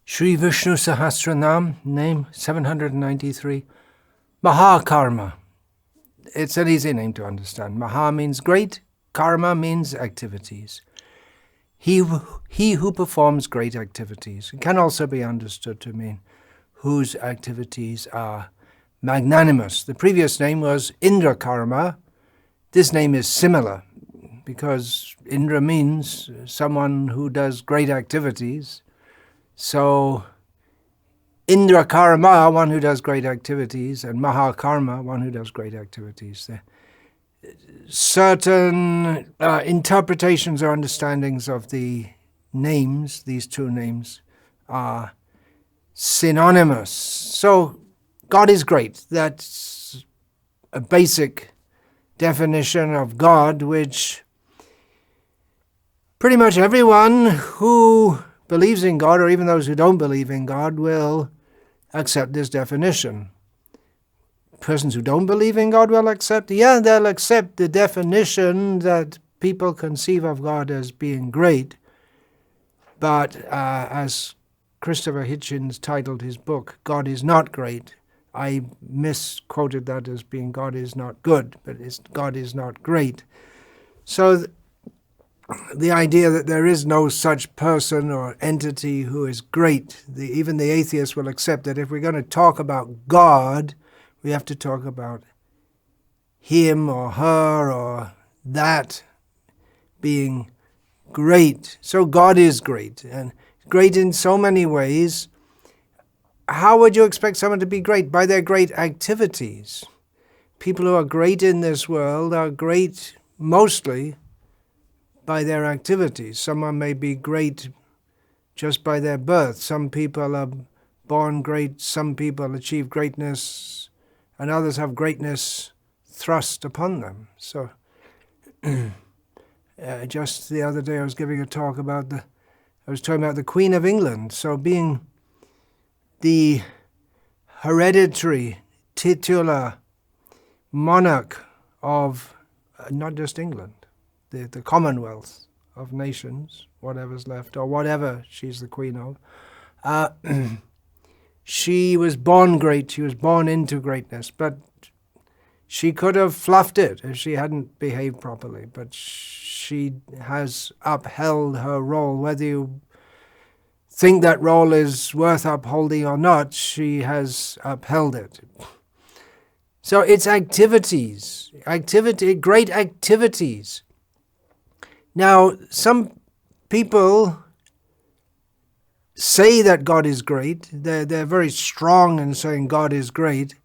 Sri Vishnu Sahasranama, name 793. Mahakarma. It's an easy name to understand. Maha means great, karma means activities. He who performs great activities. It can also be understood to mean whose activities are magnanimous. The previous name was Indra Karma. This name is similar because Indra means someone who does great activities. So Indra Karma, one who does great activities, and Mahakarma, one who does great activities. Certain interpretations or understandings of the names, these two names, are synonymous. So God is great. That's a basic definition of God, which pretty much everyone who believes in God, or even those who don't believe in God, will accept this definition. Persons who don't believe in God will accept, they'll accept the definition that people conceive of God as being great. But as Christopher Hitchens titled his book, God is not great. I misquoted that as being God is not good, but God is not great. So the idea that there is no such person or entity who is great, even the atheist will accept that if we're going to talk about God, we have to talk about him or her or that being great. So God is great, and great in so many ways. How would you expect someone to be great? By their great activities. People who are great in this world are great mostly by their activities. Someone may be great just by their birth. Some people are born great, some people achieve greatness, and others have greatness thrust upon them. So just the other day I was giving a talk about I was talking about the Queen of England. So being the hereditary, titular monarch of not just England, the Commonwealth of nations, whatever's left, or whatever she's the queen of. She was born great, she was born into greatness, but she could have fluffed it if she hadn't behaved properly. But she has upheld her role. Whether you think that role is worth upholding or not, she has upheld it. So it's activities, great activities. Now, some people say that God is great. They're very strong in saying God is great,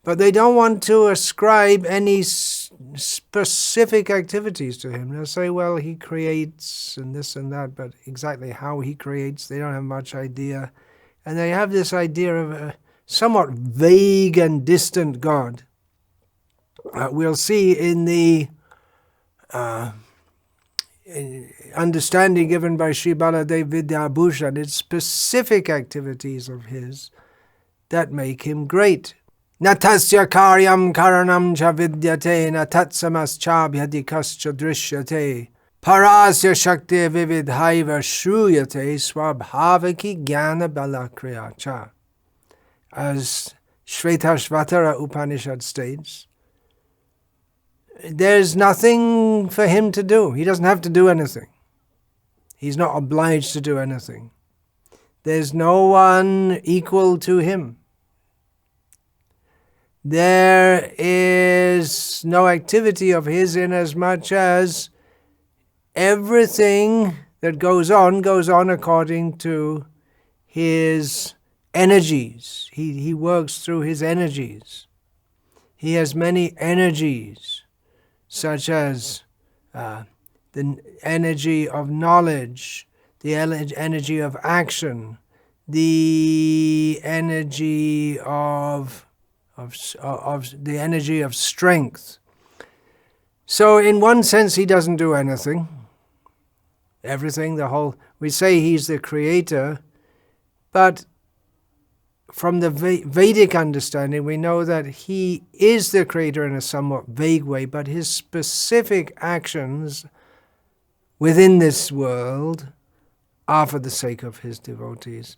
but they don't want to ascribe any specific activities to him. They'll say, well, he creates and this and that, but exactly how he creates, they don't have much idea. And they have this idea of a somewhat vague and distant God. We'll see in the understanding given by Sri Baladev Vidyabhushan, it's specific activities of his that make him great. Natasya karyam karanam cha vidyate natatsamas cha bhyadikascha drishyate parasya shakti vividhaiva shruyate swabhavaki jnana balakriya cha. As Shvetashvatara Upanishad states, there's nothing for him to do. He doesn't have to do anything. He's not obliged to do anything. There's no one equal to him. There is no activity of his inasmuch as everything that goes on according to his energies. He works through his energies. He has many energies, such as the energy of knowledge, the energy of action, the energy of the energy of strength. So in one sense he doesn't do anything. Everything, we say he's the creator, but from the Vedic understanding, we know that he is the creator in a somewhat vague way, but his specific actions within this world are for the sake of his devotees.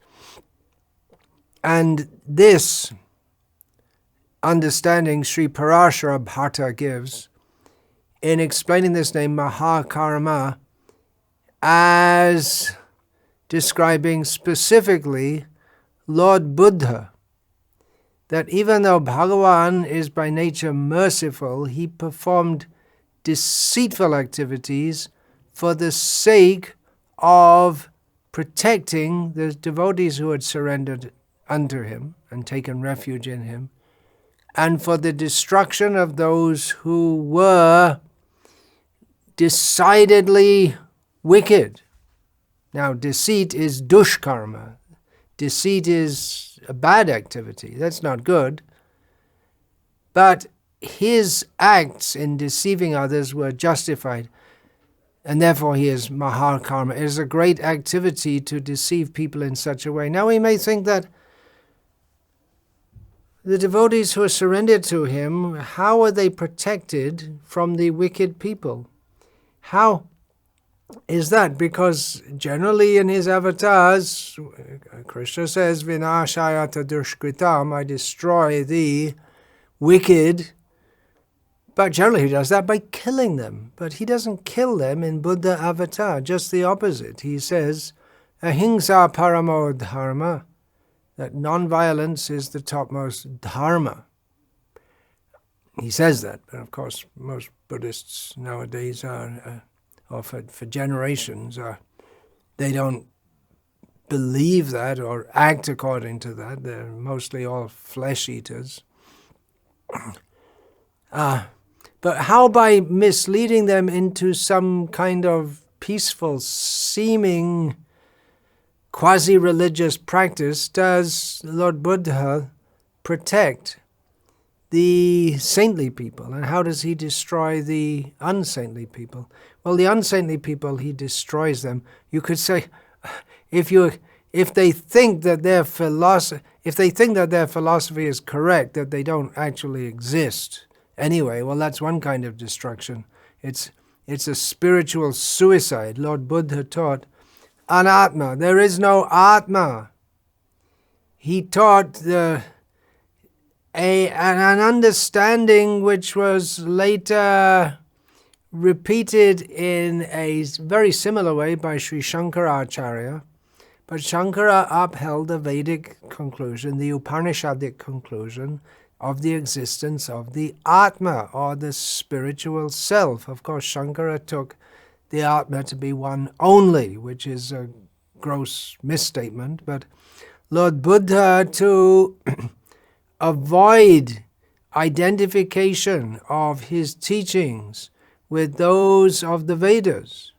And this understanding Sri Parashara Bhatta gives in explaining this name Mahakarma as describing specifically Lord Buddha, that even though Bhagavan is by nature merciful, he performed deceitful activities for the sake of protecting the devotees who had surrendered unto him and taken refuge in him, and for the destruction of those who were decidedly wicked. Now, deceit is dushkarma. Deceit is a bad activity. That's not good. But his acts in deceiving others were justified, and therefore he is Mahakarma. It is a great activity to deceive people in such a way. Now we may think that the devotees who are surrendered to him, how are they protected from the wicked people? How is that? Because generally in his avatars, Krishna says, Vinashayata dushkritam, I destroy the wicked. But generally he does that by killing them. But he doesn't kill them in Buddha avatar, just the opposite. He says, ahimsa paramo dharma, that non-violence is the topmost dharma. He says that, but of course most Buddhists nowadays are, or for generations, they don't believe that or act according to that. They're mostly all flesh eaters. But how by misleading them into some kind of peaceful seeming quasi-religious practice does Lord Buddha protect the saintly people? And how does he destroy the unsaintly people? Well, the unsaintly people, he destroys them. You could say, if they think that their philosophy is correct, that they don't actually exist anyway, well, that's one kind of destruction. It's a spiritual suicide. Lord Buddha taught anatma. There is no atma. He taught an understanding which was later repeated in a very similar way by Sri Shankaracharya. But Shankara upheld the Vedic conclusion, the Upanishadic conclusion of the existence of the Atma, or the spiritual self. Of course, Shankara took the Atma to be one only, which is a gross misstatement. But Lord Buddha, to avoid identification of his teachings with those of the Vedas,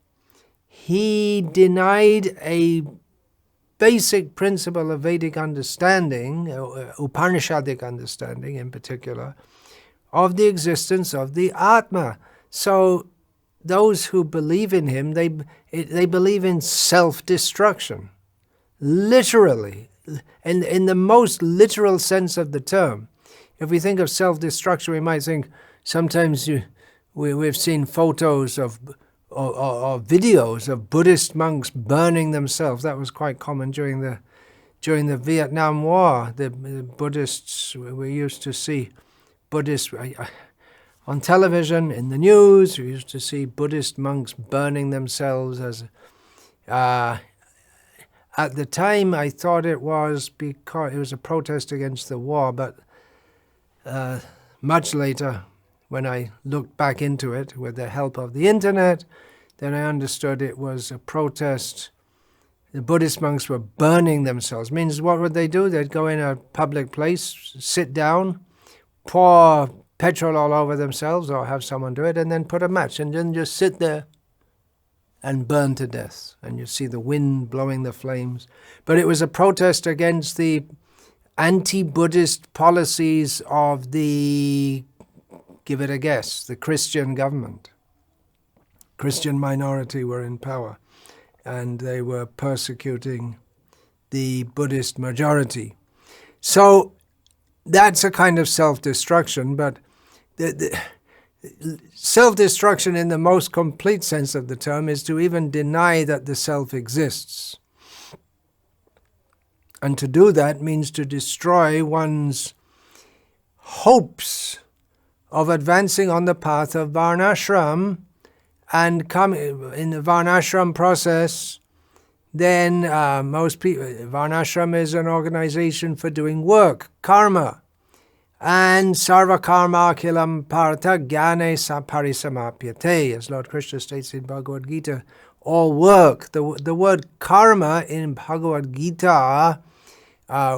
he denied a basic principle of Vedic understanding, Upanishadic understanding in particular, of the existence of the Atma. So those who believe in him, they believe in self-destruction, literally, in the most literal sense of the term. If we think of self-destruction, we might think sometimes we've seen photos of or videos of Buddhist monks burning themselves. That was quite common during the Vietnam War. The Buddhists, we used to see Buddhists on television, in the news. We used to see Buddhist monks burning themselves. At the time, I thought it was because it was a protest against the war, but much later, when I looked back into it with the help of the internet, then I understood it was a protest. The Buddhist monks were burning themselves. Means what would they do? They'd go in a public place, sit down, pour petrol all over themselves or have someone do it, and then put a match and then just sit there and burn to death. And you see the wind blowing the flames. But it was a protest against the anti-Buddhist policies of the, give it a guess, the Christian government. Christian minority were in power, and they were persecuting the Buddhist majority. So that's a kind of self-destruction, but the self-destruction in the most complete sense of the term is to even deny that the self exists. And to do that means to destroy one's hopes of advancing on the path of varnashram, and come in the varnashram process. Then most people, varnashram is an organization for doing work, karma, and sarva karma akilam partha jnane parisamapyate, as Lord Krishna states in Bhagavad Gita. All work. The word karma in Bhagavad Gita,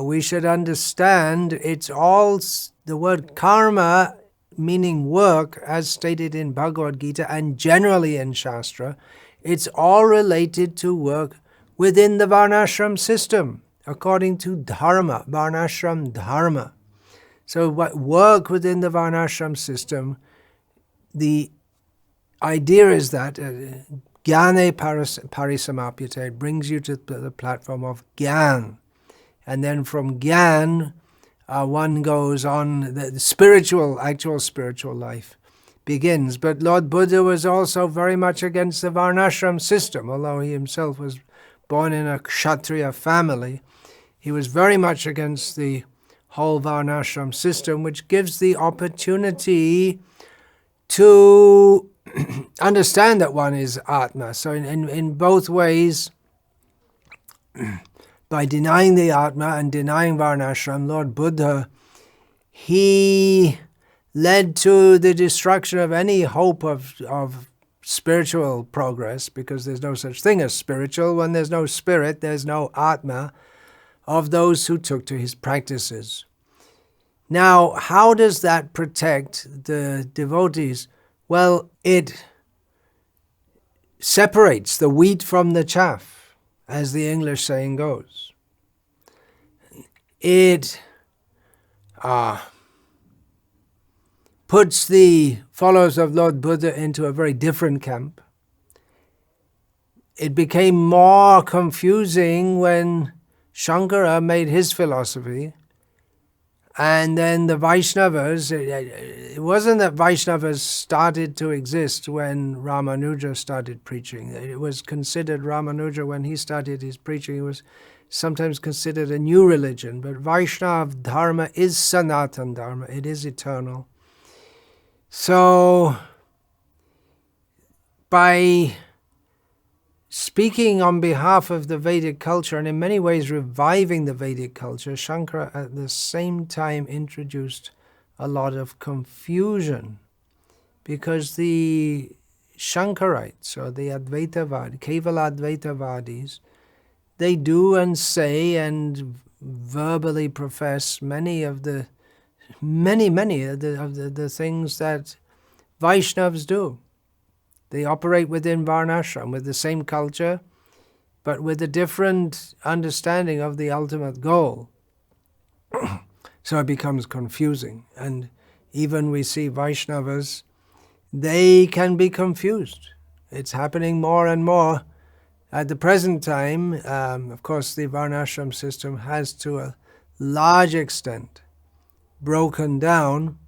we should understand, it's all the word karma, meaning work, as stated in Bhagavad Gita and generally in Shastra, it's all related to work within the varnashram system, according to dharma, varnashram dharma. So what work within the varnashram system, the idea is that jnane parisamapyate brings you to the platform of jnana. And then from jnana, one goes on, the spiritual, actual spiritual life begins. But Lord Buddha was also very much against the varnashram system, although he himself was born in a Kshatriya family. He was very much against the whole varnashram system, which gives the opportunity to understand that one is Atma. So in both ways, by denying the Atma and denying varnashram, Lord Buddha, he led to the destruction of any hope of spiritual progress, because there's no such thing as spiritual. When there's no spirit, there's no Atma of those who took to his practices. Now, how does that protect the devotees? Well, it separates the wheat from the chaff, as the English saying goes. It puts the followers of Lord Buddha into a very different camp. It became more confusing when Shankara made his philosophy, and then the Vaishnavas, it wasn't that Vaishnavas started to exist when Ramanuja started preaching. It was considered, Ramanuja, when he started his preaching, it was sometimes considered a new religion. But Vaishnava Dharma is Sanatan Dharma, it is eternal. So, by speaking on behalf of the Vedic culture, and in many ways reviving the Vedic culture, Shankara at the same time introduced a lot of confusion, because the Shankarites, or the Advaitavadis, Kevala Advaitavadis, they do and say and verbally profess many of the things that Vaishnavas do. They operate within varnashram with the same culture, but with a different understanding of the ultimate goal. So it becomes confusing. And even we see Vaishnavas, they can be confused. It's happening more and more. At the present time, of course, the varnashram system has to a large extent broken down.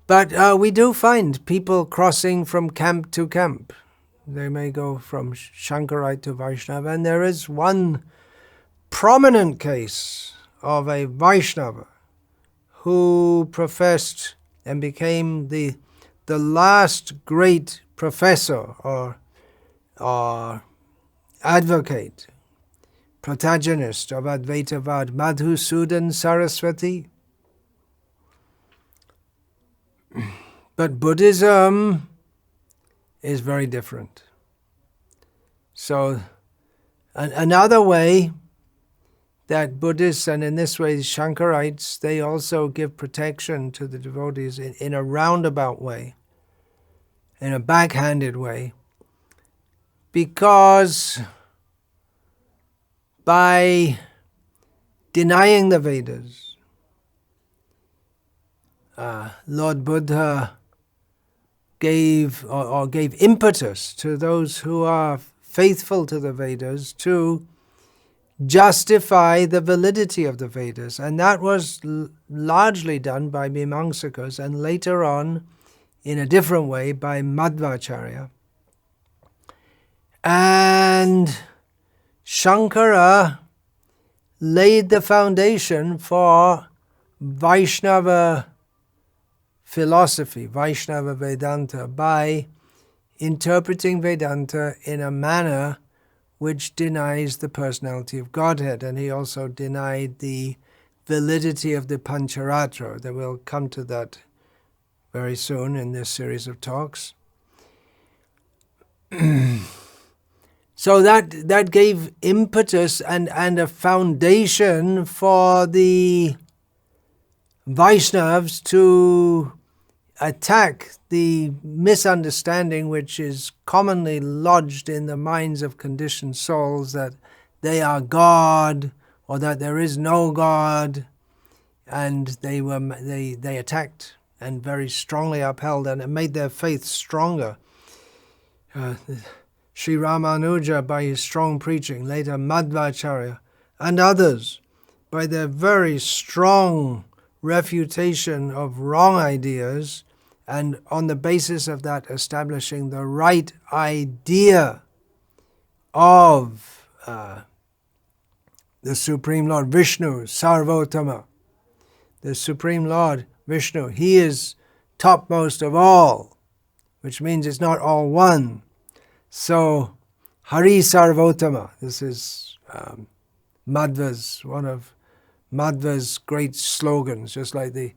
But we do find people crossing from camp to camp. They may go from Shankarite to Vaishnava, and there is one prominent case of a Vaishnava who professed and became the last great professor or advocate, protagonist of Advaitavad, Madhusudan Saraswati. But Buddhism is very different. So another way that Buddhists, and in this way Shankarites, they also give protection to the devotees in a roundabout way, in a backhanded way, because by denying the Vedas, Lord Buddha gave impetus to those who are faithful to the Vedas to justify the validity of the Vedas. And that was largely done by Mimamsakas, and later on, in a different way, by Madhvacharya. And Shankara laid the foundation for Vaishnava philosophy, Vaishnava Vedanta, by interpreting Vedanta in a manner which denies the personality of Godhead. And he also denied the validity of the Pancharatra. That we'll come to that very soon in this series of talks. So that gave impetus and a foundation for the Vaishnavas to attack the misunderstanding which is commonly lodged in the minds of conditioned souls, that they are God or that there is no God, and they attacked and very strongly upheld, and it made their faith stronger. Sri Ramanuja, by his strong preaching, later Madhvacharya, and others, by their very strong refutation of wrong ideas, and on the basis of that establishing the right idea of the Supreme Lord Vishnu, Sarvotama, the Supreme Lord Vishnu. He is topmost of all, which means it's not all one. So, Hari Sarvotama, this is Madhva's, one of Madhva's great slogans, just like the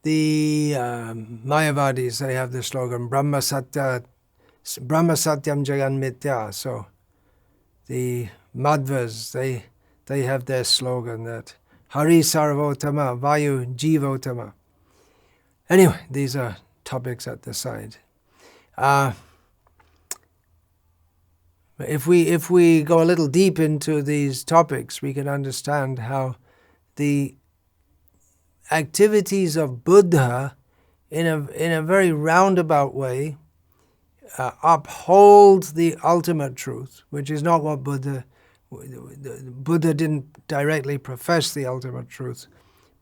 Mayavadis, they have the slogan, Brahma Satyam Jagan Mithya. So, the Madhvas, they have their slogan that Hari Sarvotama, Vayu Jivotama. Anyway, these are topics at the side. If we go a little deep into these topics, we can understand how the activities of Buddha, in a very roundabout way, uphold the ultimate truth, which is not what Buddha didn't directly profess the ultimate truth,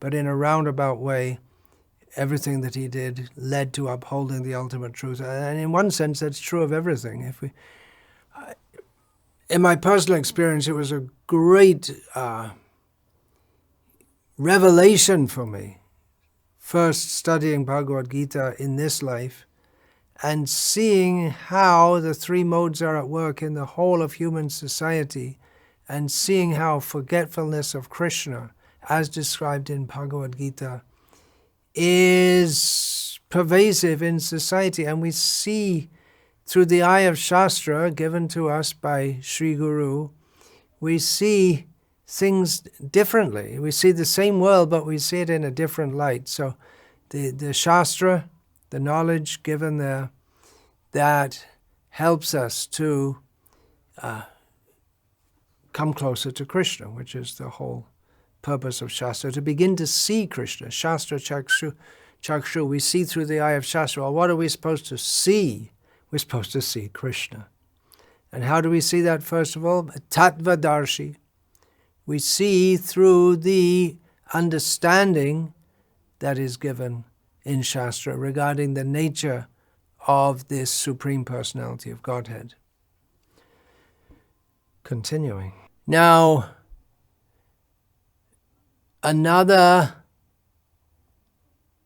but in a roundabout way, everything that he did led to upholding the ultimate truth. And in one sense, that's true of everything. In my personal experience, it was a great revelation for me, first studying Bhagavad Gita in this life, and seeing how the three modes are at work in the whole of human society, and seeing how forgetfulness of Krishna, as described in Bhagavad Gita, is pervasive in society. And we see through the eye of Shastra given to us by Sri Guru, we see things differently. We see the same world, but we see it in a different light. So the Shastra, the knowledge given there, that helps us to come closer to Krishna, which is the whole purpose of Shastra, to begin to see Krishna. Shastra Chakshu, we see through the eye of Shastra. Well, what are we supposed to see? We're supposed to see Krishna. And how do we see that, first of all? Tattvadarshi. We see through the understanding that is given in Shastra regarding the nature of this Supreme Personality of Godhead. Continuing. Now, another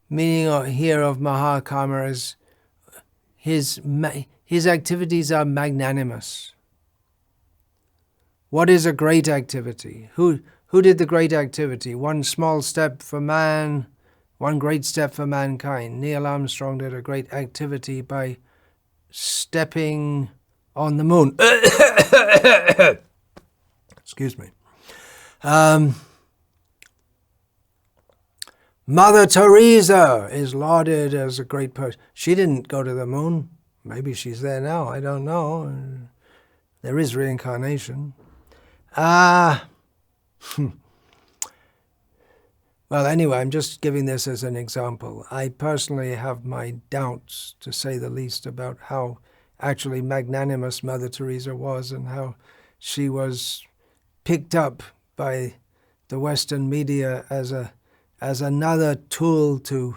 meaning here of Mahakarma is his activities are magnanimous. What is a great activity? Who did the great activity? One small step for man, one great step for mankind. Neil Armstrong did a great activity by stepping on the moon. Excuse me. Mother Teresa is lauded as a great person. She didn't go to the moon. Maybe she's there now. I don't know. There is reincarnation. Well, anyway, I'm just giving this as an example. I personally have my doubts, to say the least, about how actually magnanimous Mother Teresa was and how she was picked up by the Western media as another tool to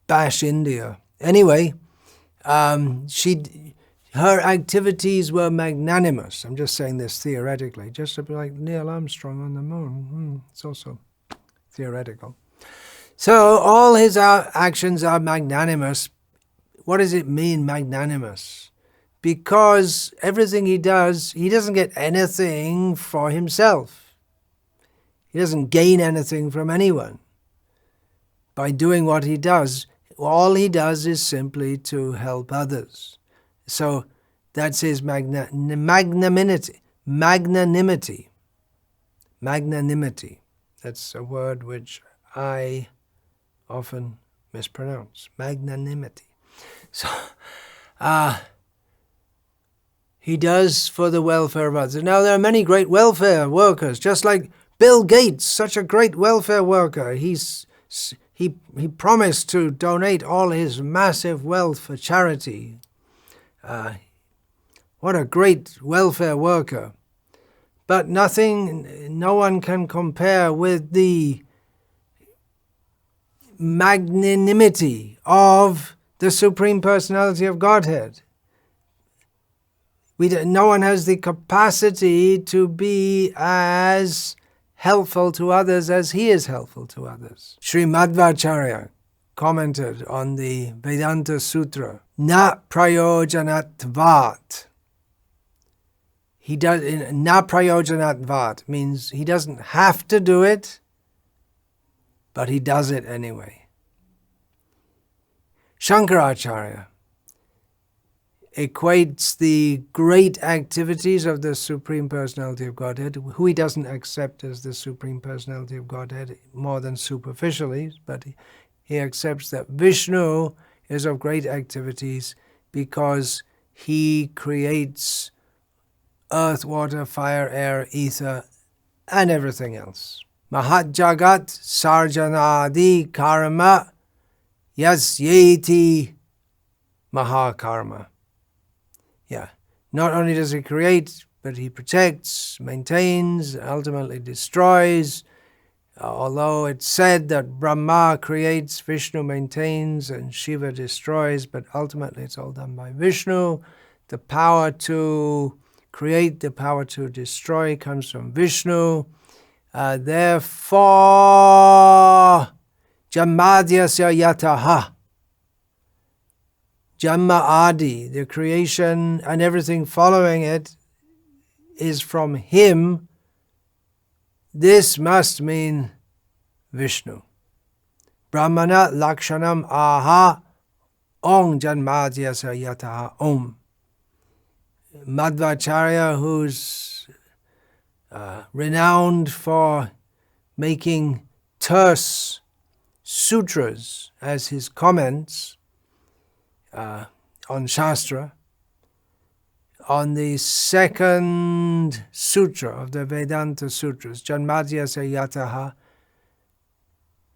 bash India. Anyway, Her activities were magnanimous. I'm just saying this theoretically, just to be like Neil Armstrong on the moon. It's also theoretical. So all his actions are magnanimous. What does it mean, magnanimous? Because everything he does, he doesn't get anything for himself. He doesn't gain anything from anyone. By doing what he does, all he does is simply to help others. So that's his magnanimity. Magnanimity. That's a word which I often mispronounce. Magnanimity. So, he does for the welfare of others. Now, there are many great welfare workers, just like Bill Gates, such a great welfare worker. He promised to donate all his massive wealth for charity. What a great welfare worker. But no one can compare with the magnanimity of the Supreme Personality of Godhead. No one has the capacity to be as helpful to others as he is helpful to others. Sri Madhvacharya commented on the Vedanta Sutra, na prayojanatvat. Na prayojanatvat means he doesn't have to do it, but he does it anyway. Shankaracharya equates the great activities of the Supreme Personality of Godhead, who he doesn't accept as the Supreme Personality of Godhead more than superficially, but he accepts that Vishnu is of great activities because he creates earth, water, fire, air, ether, and everything else. Mahat Jagat Sarjanadi Karma Yasyeti Mahakarma. Yeah, not only does he create, but he protects, maintains, ultimately destroys. Although it's said that Brahma creates, Vishnu maintains, and Shiva destroys, but ultimately it's all done by Vishnu. The power to create, the power to destroy comes from Vishnu. Therefore, Jamadyasya yataha. Jamma Adi, the creation and everything following it, is from him. This must mean Vishnu. Brahmana Lakshanam Aha Om Janmadyasa Yataha Om. Madhvacharya, who's renowned for making terse sutras as his comments on Shastra, on the second sutra of the Vedanta Sutras, Janmadyasya Yataha,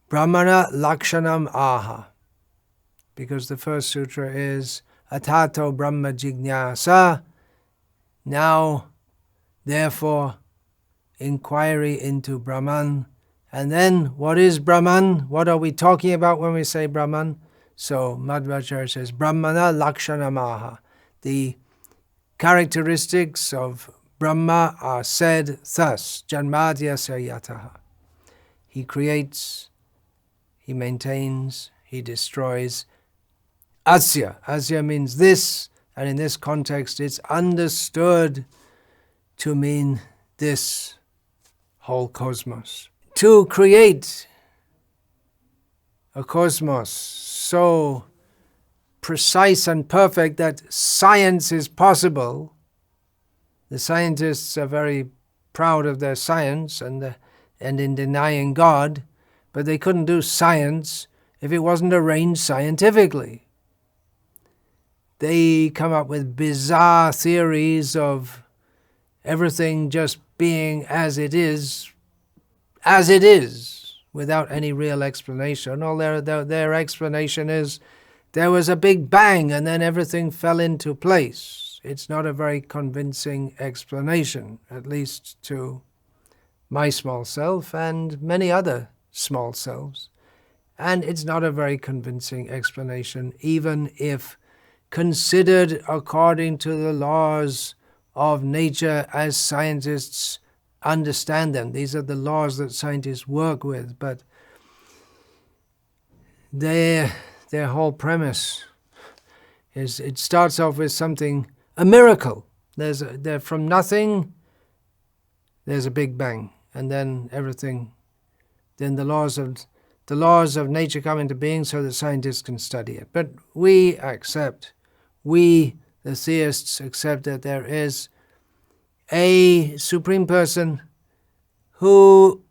Brahmana Lakshanam Aha, because the first sutra is Atato Brahma Jignasa, now, therefore, inquiry into Brahman. And then, what is Brahman? What are we talking about when we say Brahman? So, Madhvacharya says, Brahmana Lakshanamaha. The characteristics of Brahma are said thus, Janmadyasya Yataha. He creates, he maintains, he destroys. Asya. Asya means this, and in this context it's understood to mean this whole cosmos. To create a cosmos so precise and perfect that science is possible. The scientists are very proud of their science and in denying God, but they couldn't do science if it wasn't arranged scientifically. They come up with bizarre theories of everything just being as it is, without any real explanation. All their explanation is there was a big bang and then everything fell into place. It's not a very convincing explanation, at least to my small self and many other small selves. And it's not a very convincing explanation, even if considered according to the laws of nature as scientists understand them. These are the laws that scientists work with, but their whole premise is it starts off with something, a miracle. They're from nothing, there's a big bang, and then everything, then the laws of nature come into being so that scientists can study it. But we, the theists, accept that there is a Supreme Person who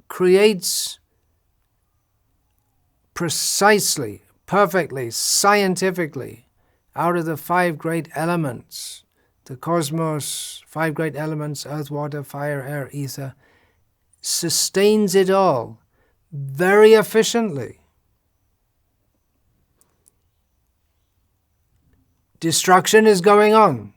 creates precisely, perfectly, scientifically, out of the 5 great elements, the cosmos, 5 great elements, earth, water, fire, air, ether, sustains it all very efficiently. Destruction is going on.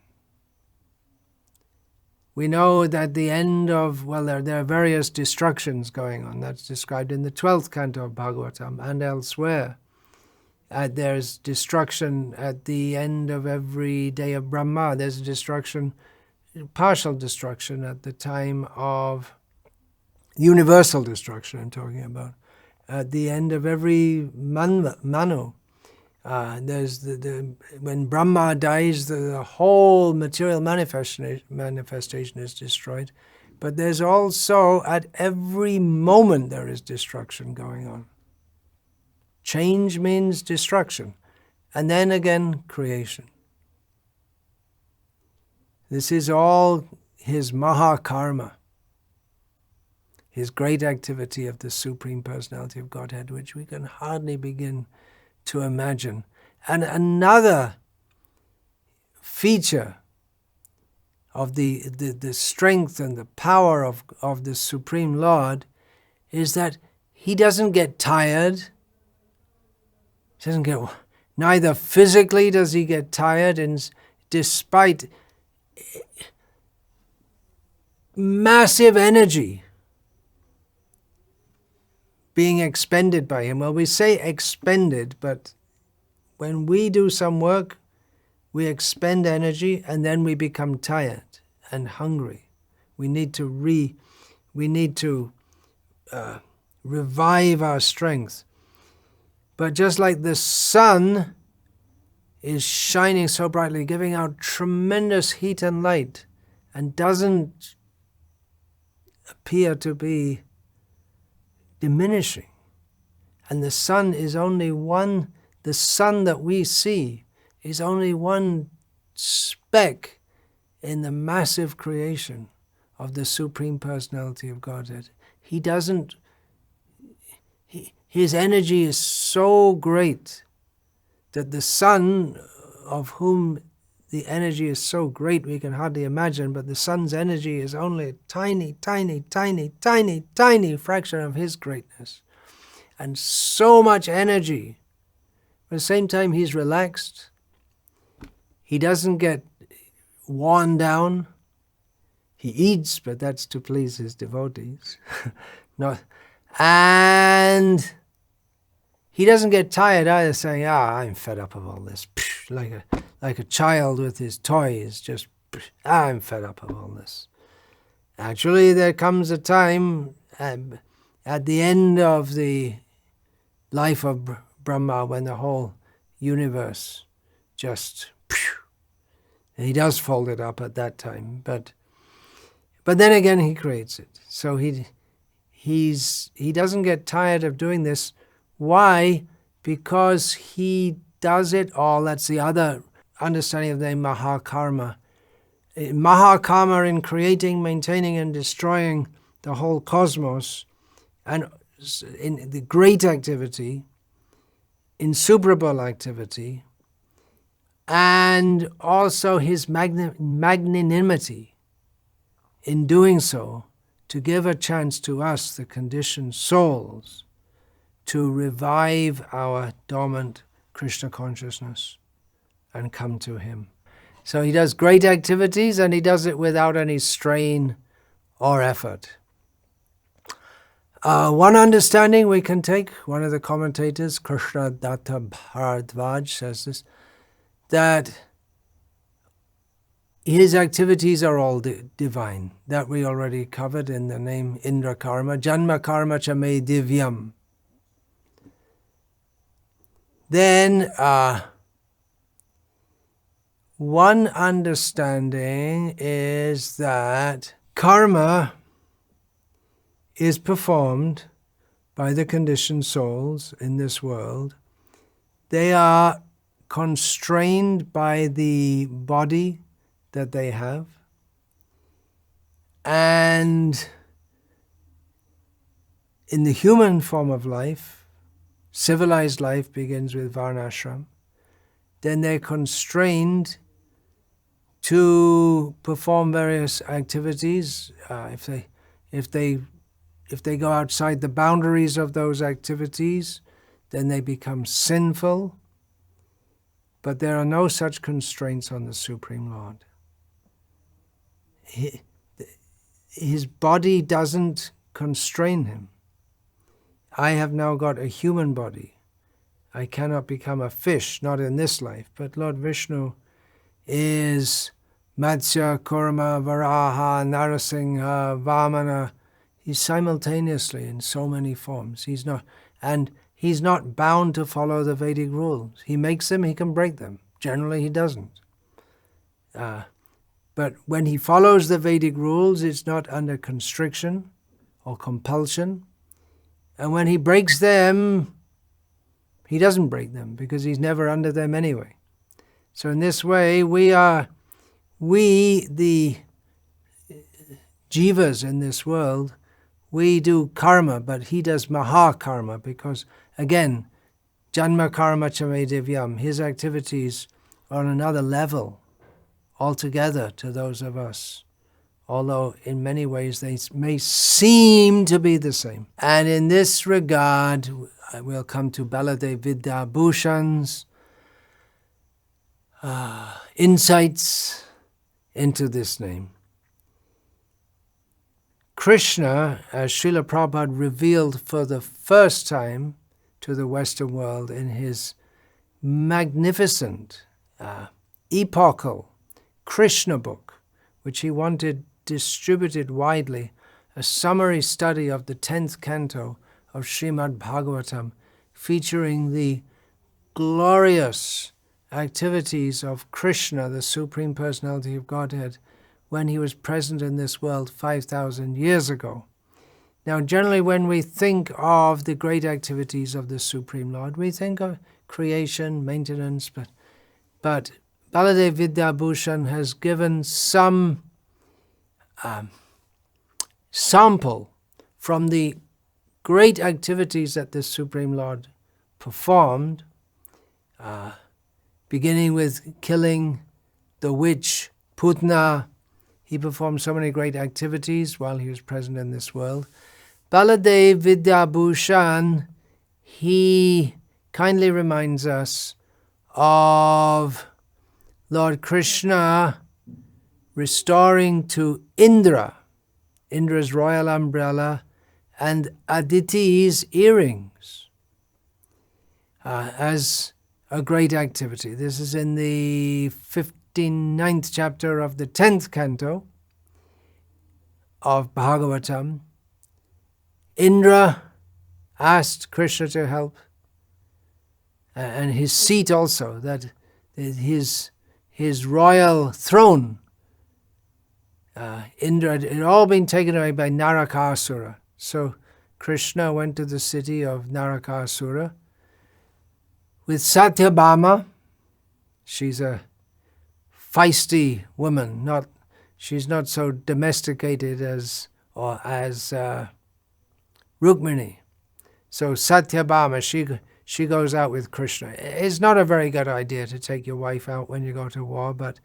We know that the end of, there are various destructions going on. That's described in the 12th canto of Bhagavatam and elsewhere. There's destruction at the end of every day of Brahma. There's destruction, partial destruction at the time of universal destruction, I'm talking about. At the end of every Manu. There's when Brahma dies, the whole material manifestation is destroyed. But there's also, at every moment, there is destruction going on. Change means destruction, and then again creation. This is all his Mahakarma, his great activity of the Supreme Personality of Godhead, which we can hardly begin to imagine. And another feature of the strength and the power of the Supreme Lord is that he doesn't get tired. He doesn't get, neither physically does he get tired, and despite massive energy being expended by him. Well, we say expended, but when we do some work, we expend energy and then we become tired and hungry. We need to revive our strength. But just like the sun is shining so brightly, giving out tremendous heat and light, and doesn't appear to be diminishing. And the sun is only one, the sun that we see is only one speck in the massive creation of the Supreme Personality of Godhead. His energy is so great that the sun, of whom the energy is so great we can hardly imagine, but the sun's energy is only a tiny, tiny, tiny, tiny, tiny fraction of his greatness. And so much energy. At the same time, he's relaxed. He doesn't get worn down. He eats, but that's to please his devotees. And he doesn't get tired either, saying, I'm fed up of all this. Like a child with his toys, just, I'm fed up of all this. Actually, there comes a time at the end of the life of Brahma when the whole universe just, he does fold it up at that time. But then again, he creates it. So he doesn't get tired of doing this. Why? Because he does it all. That's the other understanding of the Mahakarma. Mahakarma in creating, maintaining, and destroying the whole cosmos, and in the great activity, insuperable activity, and also his magnanimity in doing so, to give a chance to us, the conditioned souls, to revive our dormant Krishna consciousness and come to him. So he does great activities, and he does it without any strain or effort. One understanding we can take, one of the commentators, Krishna Datta Bharadwaj, says this, that his activities are all divine. That we already covered in the name Indra Karma. Janma Karma cha me divyam. Then one understanding is that karma is performed by the conditioned souls in this world. They are constrained by the body that they have, and in the human form of life, civilized life begins with varnashram, then they're constrained to perform various activities. If they go outside the boundaries of those activities, then they become sinful. But there are no such constraints on the Supreme Lord. His body doesn't constrain him. I have now got a human body. I cannot become a fish, not in this life. But Lord Vishnu is Matsya, Kurma, Varaha, Narasingha, Vamana. He's simultaneously in so many forms. He's not bound to follow the Vedic rules. He makes them, he can break them. Generally, he doesn't. But when he follows the Vedic rules, it's not under constriction or compulsion. And when he breaks them, he doesn't break them because he's never under them anyway. So in this way, we the jivas in this world, we do karma, but he does Mahakarma because, again, Janma Karma Chame Divyam, his activities are on another level altogether to those of us, although in many ways they may seem to be the same. And in this regard, we'll come to Baladev Vidya Bhushan's insights into this name. Krishna, as Srila Prabhupada revealed for the first time to the Western world in his magnificent, epochal Krishna book, which he wanted distributed widely, a summary study of the 10th canto of Srimad Bhagavatam, featuring the glorious activities of Krishna, the Supreme Personality of Godhead, when he was present in this world 5,000 years ago. Now, generally when we think of the great activities of the Supreme Lord, we think of creation, maintenance, but Baladev Vidya Bhushan has given some sample from the great activities that the Supreme Lord performed, beginning with killing the witch Putna. He performed so many great activities while he was present in this world. Baladev Vidya Bhushan, he kindly reminds us of Lord Krishna restoring to Indra, Indra's royal umbrella, and Aditi's earrings as a great activity. This is in the 59th chapter of the 10th canto of Bhagavatam. Indra asked Krishna to help, and his seat also, that his royal throne, Indra, it had all been taken away by Narakasura. So Krishna went to the city of Narakasura with Satyabhama. She's a feisty woman. She's not so domesticated as Rukmini. So Satyabhama, she goes out with Krishna. It's not a very good idea to take your wife out when you go to war, but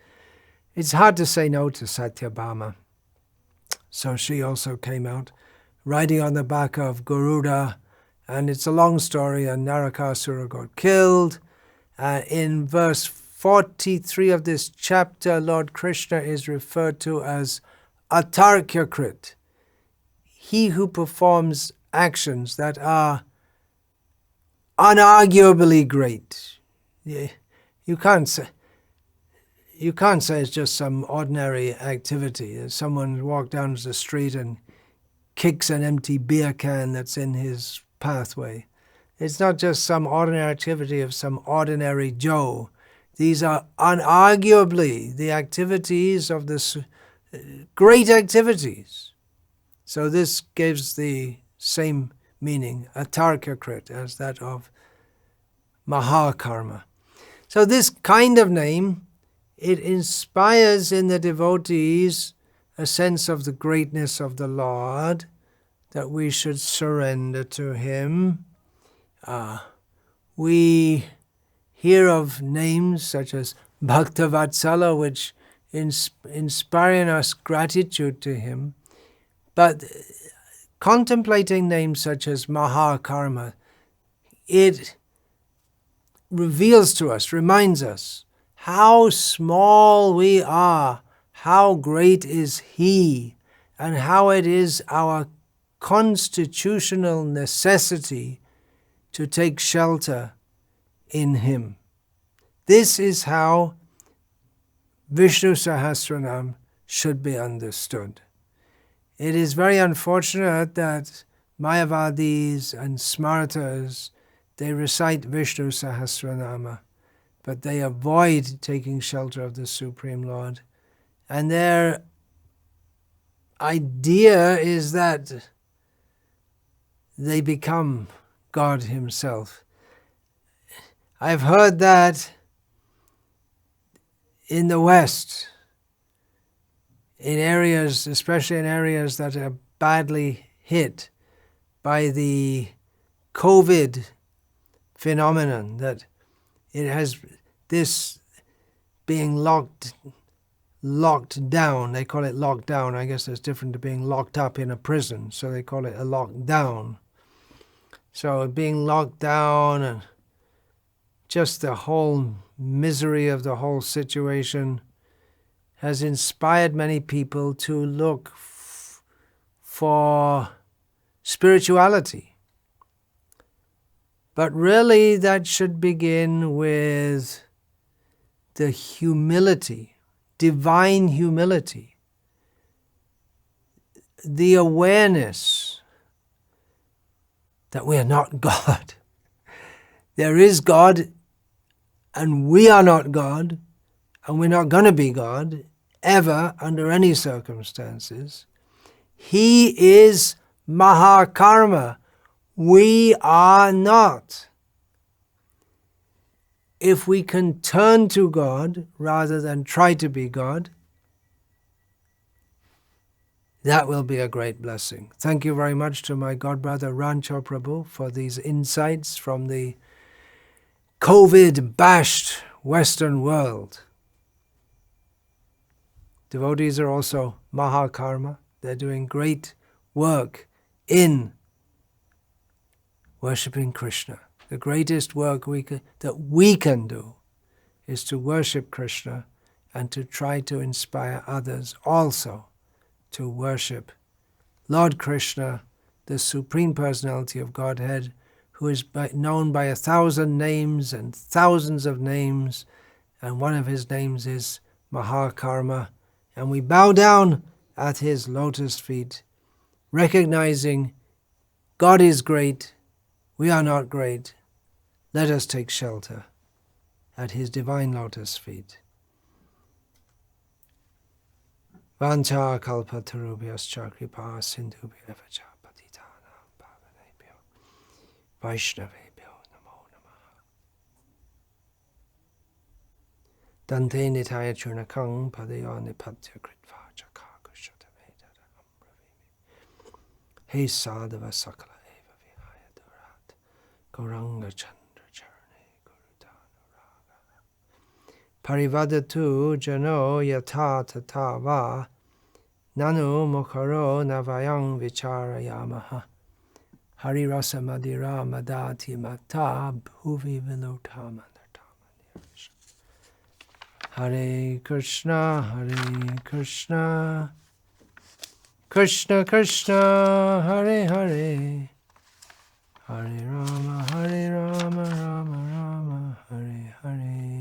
it's hard to say no to Satyabhama. So she also came out, riding on the back of Garuda, and it's a long story, and Narakasura got killed. In verse 43 of this chapter, Lord Krishna is referred to as Atarkyakrit, he who performs actions that are unarguably great. You can't say, you can't say it's just some ordinary activity. Someone walks down the street and kicks an empty beer can that's in his pathway. It's not just some ordinary activity of some ordinary Joe. These are unarguably the activities of this great activities. So this gives the same meaning, atarkakrit, as that of Mahakarma. So this kind of name, it inspires in the devotees a sense of the greatness of the Lord, that we should surrender to Him. We hear of names such as Bhaktavatsala, which inspire in us gratitude to Him. But contemplating names such as Mahakarma, it reveals to us, reminds us how small we are, how great is He, and how it is our constitutional necessity to take shelter in Him. This is how Vishnu Sahasranama should be understood. It is very unfortunate that Mayavadis and Smartas, they recite Vishnu Sahasranama, but they avoid taking shelter of the Supreme Lord. And their idea is that they become God Himself. I've heard that in the West, in areas, especially in areas that are badly hit by the COVID phenomenon, that it has this being locked down. They call it lockdown. I guess it's different to being locked up in a prison, so they call it a lockdown. So being locked down and just the whole misery of the whole situation has inspired many people to look for spirituality. But really that should begin with the humility, divine humility, the awareness that we are not God. There is God, and we are not God, and we're not going to be God ever under any circumstances. He is Mahakarma. We are not. If we can turn to God rather than try to be God, that will be a great blessing. Thank you very much to my godbrother Rancho Prabhu for these insights from the COVID-bashed Western world. Devotees are also Mahakarma. They're doing great work in worshipping Krishna. The greatest work that we can do is to worship Krishna and to try to inspire others also to worship Lord Krishna, the Supreme Personality of Godhead, who is known by 1,000 names and thousands of names, and one of His names is Mahakarma. And we bow down at His lotus feet, recognizing God is great, we are not great. Let us take shelter at His divine lotus feet. Vancha kalpatarubhyascha kripa sindhubhyavacha patitanam pavanebhyo Vaishnavebhyo namo namaha. Dante nitaya churnakang padayo nipatya kritva chakakushatavedara amravimi. He sadhava sakala eva vihaya durat gauranga chandra charne gurutanuraga. Parivadatu jano yata tatava nanu mukharo navayang vicharayamaha. Hari rasa madira madati mata bhuvi vilotama. Hare Krishna, Krishna Krishna, Hare Hare, Hare Rama, Rama Rama, Hare Hare.